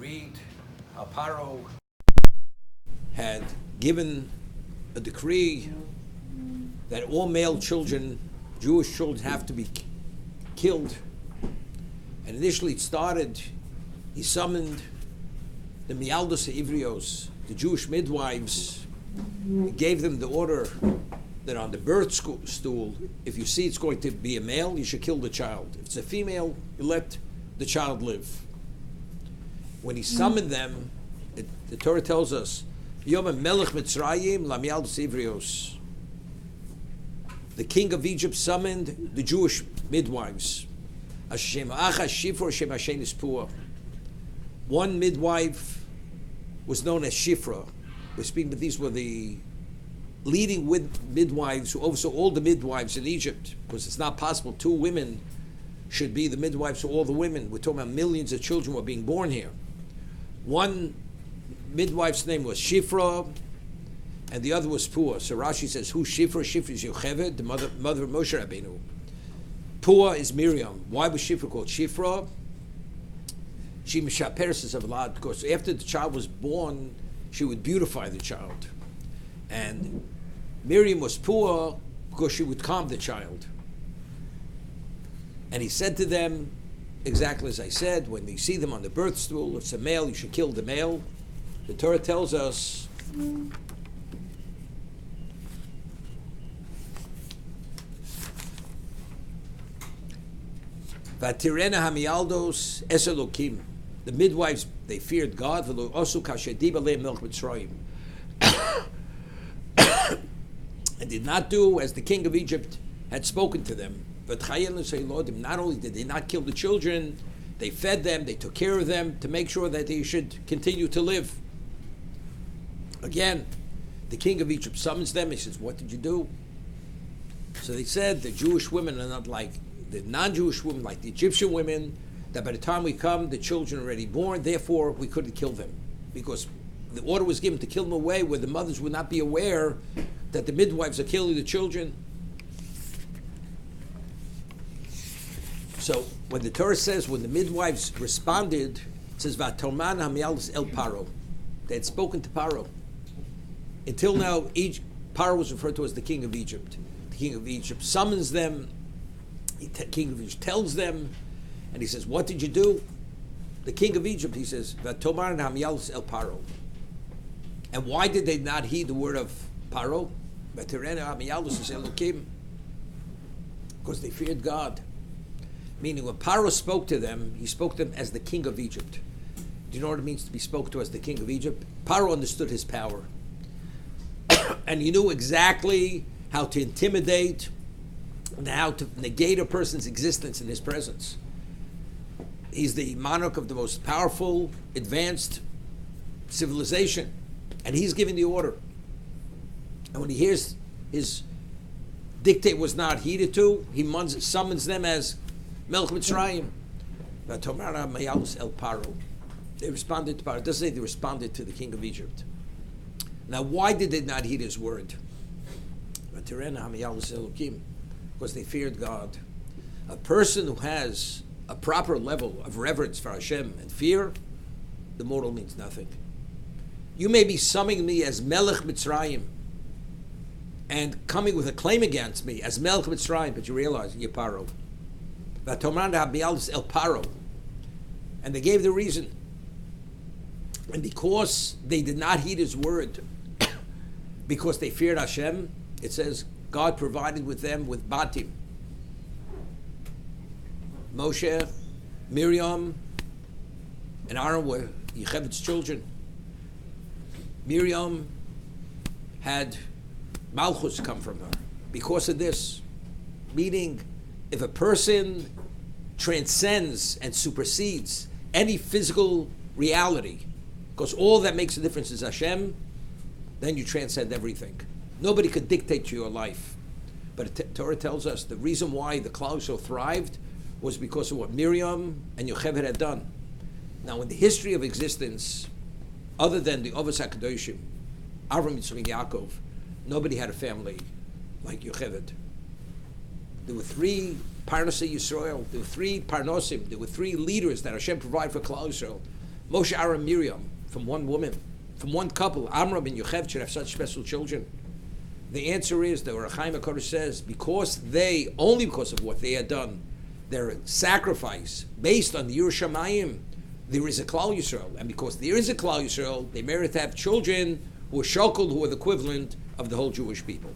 read how Paro had given a decree that all male children, Jewish children, have to be killed. And initially it started, he summoned the Mialdos Ivrios, the Jewish midwives. He gave them the order that on the birth stool, if you see it's going to be a male, you should kill the child. If it's a female, you let the child live. When he summoned them, the Torah tells us, Yom Melech Mitzrayim la Mialdos Ivrios. The king of Egypt summoned the Jewish midwives. One midwife was known as Shifra. We're speaking, but these were the leading midwives who oversaw all the midwives in Egypt, because it's not possible two women should be the midwives for all the women. We're talking about millions of children were being born here. One midwife's name was Shifra, and the other was Pua. So Rashi says, who's Shifra? Shifra is Yocheved, the mother of Moshe Rabbeinu. Pua is Miriam. Why was Shifra called Shifra? She mishaperes of Vlad, because after the child was born, she would beautify the child. And Miriam was Pua because she would calm the child. And he said to them, exactly as I said, when you see them on the birth stool, if it's a male, you should kill the male. The Torah tells us Vatirena hamialdos eselokim. The midwives, they feared God. And did not do as the king of Egypt had spoken to them. Not only did they not kill the children, they fed them, they took care of them to make sure that they should continue to live. Again, the king of Egypt summons them. He says, what did you do? So they said the Jewish women are not like the non-Jewish women, like the Egyptian women, that by the time we come, the children are already born, therefore we couldn't kill them. Because the order was given to kill them away where the mothers would not be aware that the midwives are killing the children. So when the Torah says, when the midwives responded, it says, Vatoman hamialdos el Paro. They had spoken to Paro. Until now, Paro was referred to as the king of Egypt. The king of Egypt summons them. The king of Egypt tells them, and he says, what did you do? The king of Egypt, he says, Vatoman hamialdos el Paro. And why did they not heed the word of Paro? Because they feared God. Meaning when Paro spoke to them, he spoke to them as the king of Egypt. Do you know what it means to be spoken to as the king of Egypt? Paro understood his power. And he knew exactly how to intimidate and how to negate a person's existence in his presence. He's the monarch of the most powerful, advanced civilization. And he's giving the order. And when he hears his dictate was not heeded to, he summons them as Melech Mitzrayim. El Paro. They responded to Paro. It doesn't say they responded to the king of Egypt. Now, why did they not heed his word? Because they feared God. A person who has a proper level of reverence for Hashem and fear, the mortal means nothing. You may be summoning me as Melech Mitzrayim and coming with a claim against me as Melech Mitzrayim, but you realize you're Paro. El Paro. And they gave the reason. And because they did not heed his word, because they feared Hashem, it says God provided with them with Batim. Moshe, Miriam, and Aaron were Yecheved's children. Miriam had Malchus come from her because of this. Meaning, if a person transcends and supersedes any physical reality, because all that makes a difference is Hashem, then you transcend everything. Nobody could dictate to your life. But the Torah tells us the reason why the Klal Yisrael thrived was because of what Miriam and Yocheved had done. Now, in the history of existence, other than the Avos HaKadoshim, Avram, Yitzchak, and Yaakov, nobody had a family like Yocheved. There were three Parnasei Yisrael, there were three Parnosim, there were three leaders that Hashem provided for Klal Yisrael. Moshe, Aaron, Miriam, from one woman, from one couple, Amram and Yocheved should have such special children? The answer is, the Orach Chaim HaKadosh says, only because of what they had done, their sacrifice based on the Yerushalayim, there is a Klal Yisrael. And because there is a Klal Yisrael, they merit to have children who are shokol, who are the equivalent of the whole Jewish people.